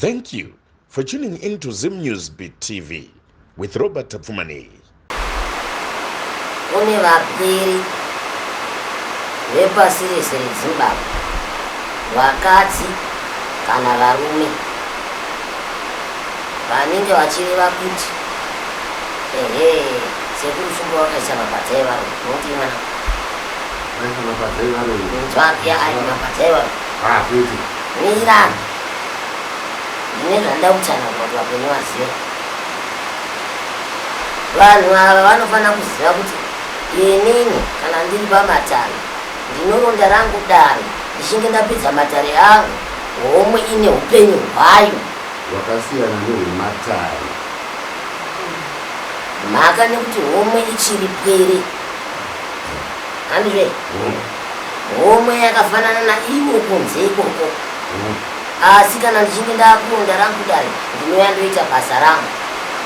Thank you for tuning into Zim News Beat TV with Robert Tapfumani. Kune vapiri vepasi rese reZimbabwe, vakadzi kana varume, vanenge vachireva kuti sekuru shumba wakaisa mabhatai varume. Noti mwana nzvaki ari mabhatai varume. Mira ine zvanda kutsana kuti vapenyu vazive. Vanhu ava vanofana kuziva kuti inini kana ndiri pamatare ndinoronda rangu dare ndichinge ndapedza matare angu, homwe ine upenyu hwayo wakasiyana nezvematare. mhaka nekuti homwe ichiri pwere, handizve homwe yakafanana naivo kunze ikoko. Asi kana ndichinge ndakuronda rangu dare ndinoya ndoita basa rangu.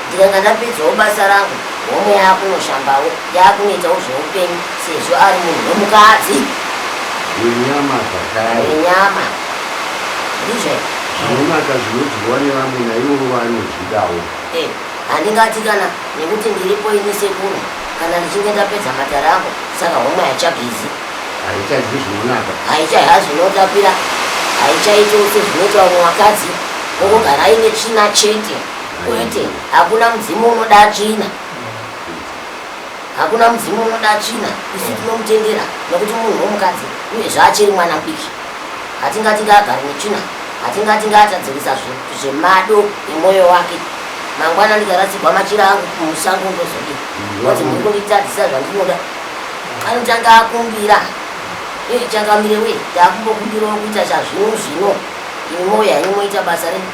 Ndikanga ndapedzawo basa rangu, homwe yakunoshambawo yakunoitawo zveupenyu sezvo ari munhu wemukadzi wenyama zvakare. wenyama ndizve zvinonaka zvinodyiwa nevamwe naivo vanozvidawo. handingati kana nekuti ndiripo ini sekuru kana ndichinge ndapedza matare angu, saka homwe haichabizi, haichadyi zvinonaka, haichadya zvinotapira, haichaitawo sezvinoita vamwe vakadzi vokugara aine tsvina chete. Kwete, hakuna mudzimu unoda tsvina, hakuna mudzimu unoda tsvina. Isi tinomutendera nekuti munhu womukadzi uyezve achiri mwana mudiki. Hatingati ngaagare netsvina, hatingati ngaatadzirisa zvemado emwoyo wake. Mangwana ndikaradzigwa machira angu kumusango ndozodi kuti muri kunditadzisa zvandinoda, anotanga akumbira changamire we takumbokumbirawo kuita chazvino zvino. Imi moyo haimoita basa renyu,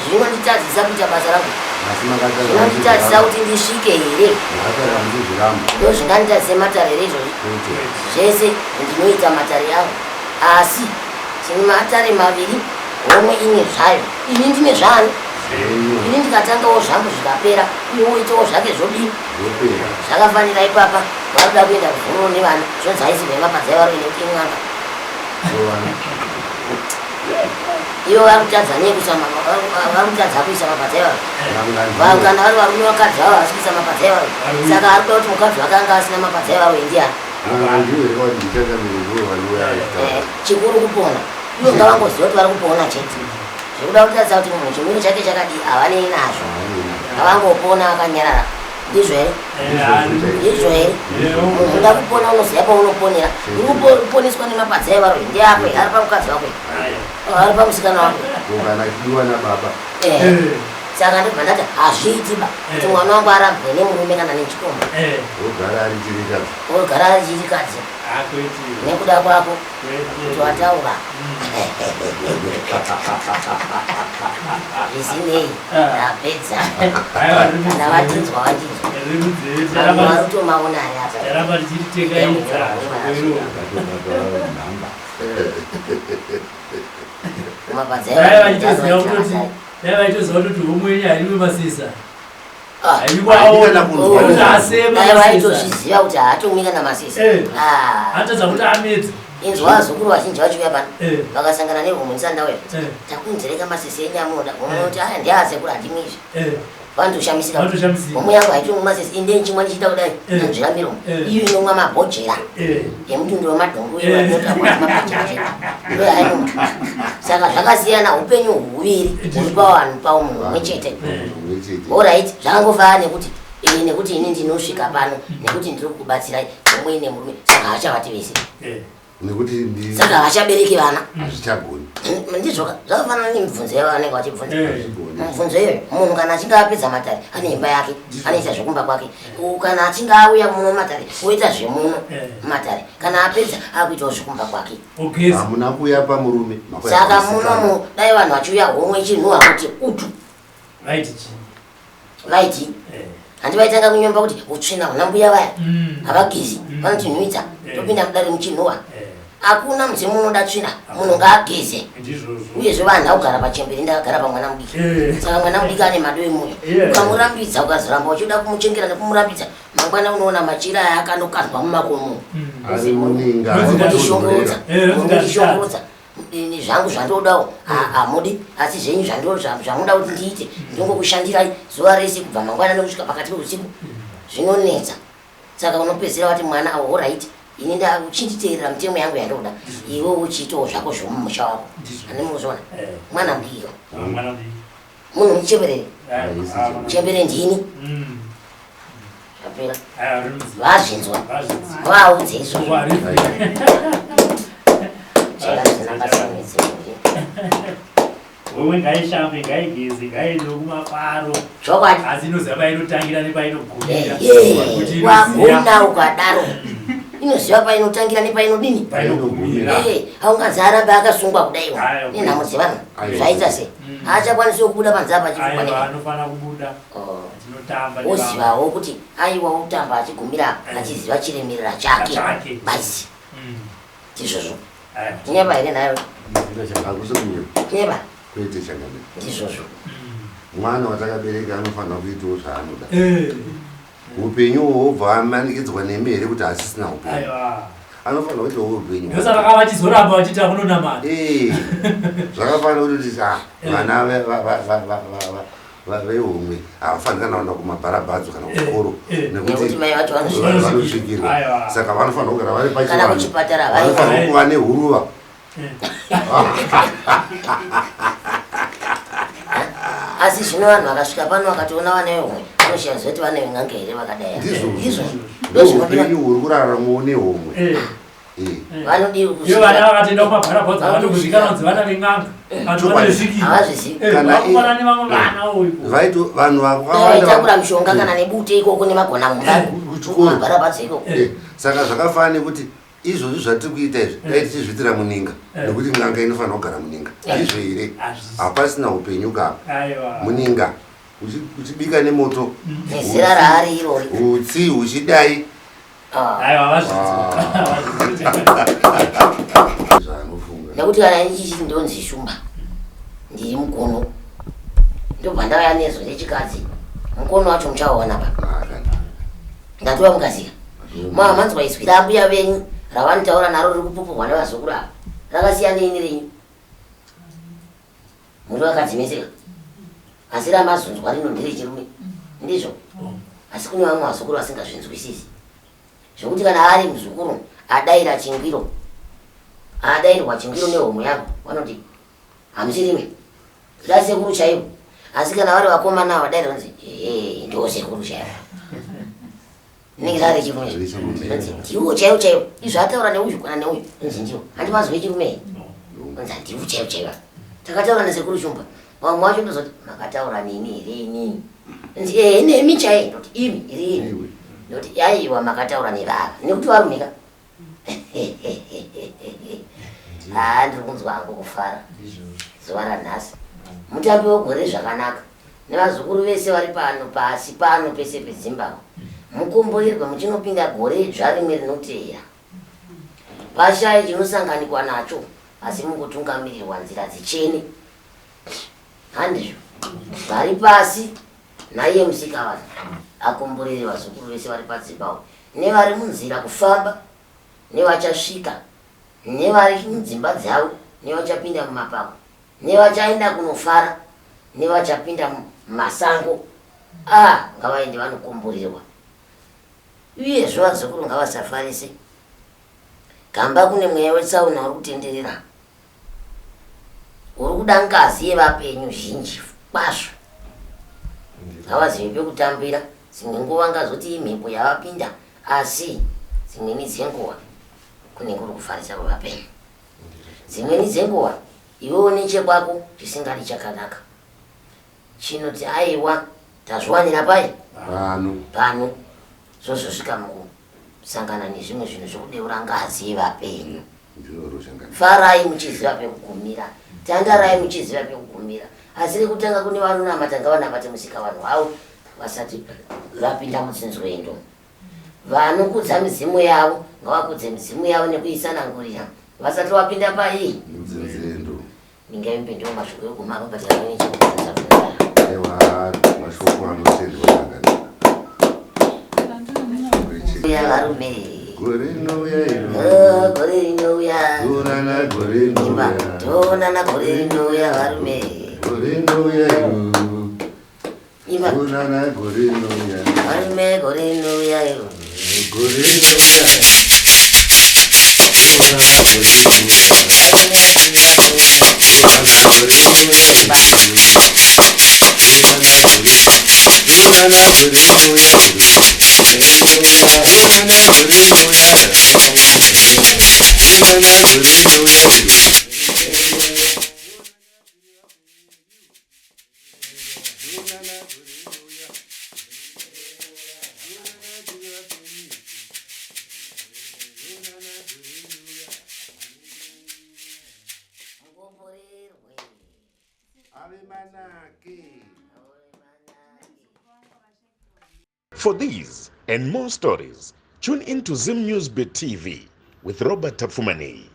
zvinonditadzisa kuita basa rangu, zvinonditadzisa kuti ndisvike here, ndozvinganditadzise matare izvozvi. Zvese ndinoita matare angu, asi tine matare maviri, homwe ine zvayo, ini ndine zvano. Ini ndikatangawo zvangu zvikapera, uye woitawo zvake zvodini, zvakafanira ipapa. Varikuda kuenda kuvhuroro nevana, zvonzi haisi vemabhadzai vari nekuti imwanga ivo varikutadza varikutadza kuisa mabhadzai varo. Kana vari varume vakadzi vavo havasi kuisa mabhadzai varo, saka ari kuda kuti mukadzi vakanga asina mabhadzai varo indiani. Chikuru kupona, ivo ngavangoziva kuti vari kupona chete. Zvekuda kutadza kuti munhu chimiro chake chakadii havanei nazvo, ngavangopona akanyarara. Ndizvo here? Ndizvo here? Munhu unoda kupona unoziva paunoponera. Uri kuponeswa nemabhadzai varo ndiakwe, ari pamukadzi wakwe, ari pamusikana wakwe. Saka ndibva ndati hazviitiba kuti mwana wangu arambwe nemurume kana nechikomba, ogara ari chirikadzi nekuda kwako kuti wataura zvisinei. Ndapedza ndavatinzwa watinzwa vanhu varutomaona ari apa. vaitoziva kuti homwe haimwe masisa vaitozviziva kuti haatomika namasisa, atadza kuti amedzi. inzwa zukuru vazhinji vachiuya pano vakasangana nehomwe ndisandauya takunzereka masisa enyamunoda. Homwe kuti aya ndiasekuru handimwizvi, vandoshamisika. Homwe yangu haitomwa masisa, inde nchimwa ndichiita kudai nanzvira miromo. Iyo inomwa mabhojera emutundo wemadhongo iyoaamabhojera ndo yainomwa. Saka zvakasiyana upenyu huviri huri pavanhu pavo munhu mumwe chete. Alright, zvakangofanana nekuti ini ndinosvika pano nekuti ndiri kubatsirai homwe nemurume, saka havachavati vese, saka havachabereki vana, hazvichagoni. Ndizvo zvakafanana nemibvunzo yavo vanenge vachibvunza. Mibvunzo iyoyo munhu kana achinge apedza matare ane imba yake, anoita zvekumba kwake. Kana achinge auya muno matare oita zvemuno matare, kana apedza akuitawo zvekumba kwake. Hamuna kuuya pamurume. Saka munomu dai vanhu vachiuya homwe ichinhuwa kuti utu vaiti handivaitanga kunyomba kuti utsvina huna mbuya vaya havagezi vanotinhuidza topinda mudare muchinhuwa. Hakuna mudzimu unoda tsvina, munhu ngaageze. Uyezve vanhu haugara pachemberi, ndakagara pamwana mudiki. Saka mwana mudiki ane mado emwoyo, ukamurambidza ukazoramba uchida kumuchengera nekumurambidza, mangwana unoona machira aya akandokandwa mumakomo. Mungundishongorotsa zvangu zvandodawo amudi asi zvenyu zvamuda kuti ndiite ndingokushandirai zuva rese kubva mangwanani kusvika pakati peusiku zvinonetsa saka unopedzera wati mwana alright ini uchinditeerera mitemo yangu yandoda iwe uchiitawo zvako zvomumusha wako anemuzona mwana mudiki munhu mucheberere chembere ndini zvapera vazvinzwa vaudze izvo wewe ngaishambe ngaigeze ngaizokumafaro chokwadi asi inoziva painotangira nepainogumira wagona ukadaro inoziva painotangira nepainodini haungazaramba akasungwa kudaiwa nenhamo dzevanhu zvaita sei haachakwanisiwo kubuda panzaa pachifuanofana kubuda ozivawo kuti aiwa utamba achigumira achiziva chiremerera chake basi tizvozvo nyeba here nayo nyeba ndizvozvo mwana watakabereka anofanira kuitawo zvaanoda upenyu hwobva amanikidzwa nemere kuti asisina upenyu anofanira kuitawo upenyu ndosaka vachizoramba vachiita kunonamata zvakafanira kuti vana vehomwe havafanira kana kuenda kumabharabhadzo kana kukoro nekuti vanosvikirwa saka vanofanira kugara vari pachivanhu vanofanira kuva nehuruva asi zvino vanhu vakasvika pano vakatoona vana vehomwe vanoshayiwa kuti vana vengange here vakadai ndizvoupenyu huri kuraramawo nehomwe vanodiiyo vana vakatoenda kumabharabhodza vanoguzvikana kunzi vana veng'anga havazvizivivakomana nevamwe vana vanhu vaitakura mishonga kana nebute ikoko nemagona mumabharabhodza ikoko saka zvakafanira kuti izvozvi zvatiri kuita izvi dai tichizvitira muninga nekuti n'anga inofanira kugara muninga izvo here hapasina upenyu kapa muninga uchibika nemoto nezera raari irori utsi huchidai nekuti kana ichichi ndonzi shumba ndiri mukono ndobva ndauya nezo nechikadzi mukono wacho muchaona pa ndatova mukazika mamanzwa izwi rambuya venyu ravanotaura naro riri kupupurwa nevazukuru ava rakasiyana ini renyu muri vakadzimeseka asi ramazunzwa rino nderechirume ndizvo asi kune vamwe vazukuru vasingazvinzwisisi zvokuti kana ari muzukuru adaira chingwiro adairwa chingwiro nehomo yako vanoti hamusirime da sekuru chaivo asi kana vari vakomana vadaira vanzi ndo sekuru chaivo inenge rari chirume ndiwo chaivo chaivo izvo ataura neuyu kana neuyu nzi ndiwo handimazwe chirume nzi handiwo chaivo chaiva takataura nesekuru shumba vamwe vacho ndozoti makataura nini hirini nzi nemi chai ndoti imi irini ndoti aiwa makataura nevava nekuti varumika ndiri kunzwa hangu kufara zuva ranhasi mutambi wegore zvakanaka nevazukuru vese vari pano pasi pano pese pezimbabwe mukomborerwa muchinopinda gore dzva rimwe rinoteera pashaye chinosanganikwa nacho asi mungotungamirirwa nzira dzichene handizvo vari pasi naiye musikavanhu akomborere vazukuru vese vari padzimbabwe nevari munzira kufamba nevachasvika nevari mudzimba dzavo nevachapinda mumapako nevachaenda kunofara nevachapinda mumasango ngavaende vanokomborerwa uyezvo vazukuru ngavasafarise gamba kune mweya wetsauna uri kutenderera uri kuda ngazi yevapenyu zhinji kwazvo ngavazive pekutambira dzimwe nguva ngazoti imhepo yavapinda asi dzimweni dzenguva kunenge kuri kufarisa kwevapenyu dzimweni dzenguva iwewo nechekwako chisingadi chakanaka chinoti aiwa tazviwanira pai pano zvozvosvika mukusangana nezvimwe zvinhu zvokudeura ngazi yevapenyu farai muchiziva pekugumira tandarai muchiziva pekugumira asi rekutanga kune vanonamata ngavanamate musika vanhu havo vasati vapinda mutsinzwendo vanokudza mizimu yavo ngavakudze mizimu yavo nekuisanangurira vasati vapinda paii ningaimbe ndo mashoko eguma akabatira nechekudza varume gore rinouya iro gore rinouya tonana gore rinouya tonana gore rinouya varume gore rinouya iro imba tonana gore rinouya varume gore rinouya iro gore rinouya tonana gore For these and more stories, tune in to Zim News Bit TV with Robert Tafumani.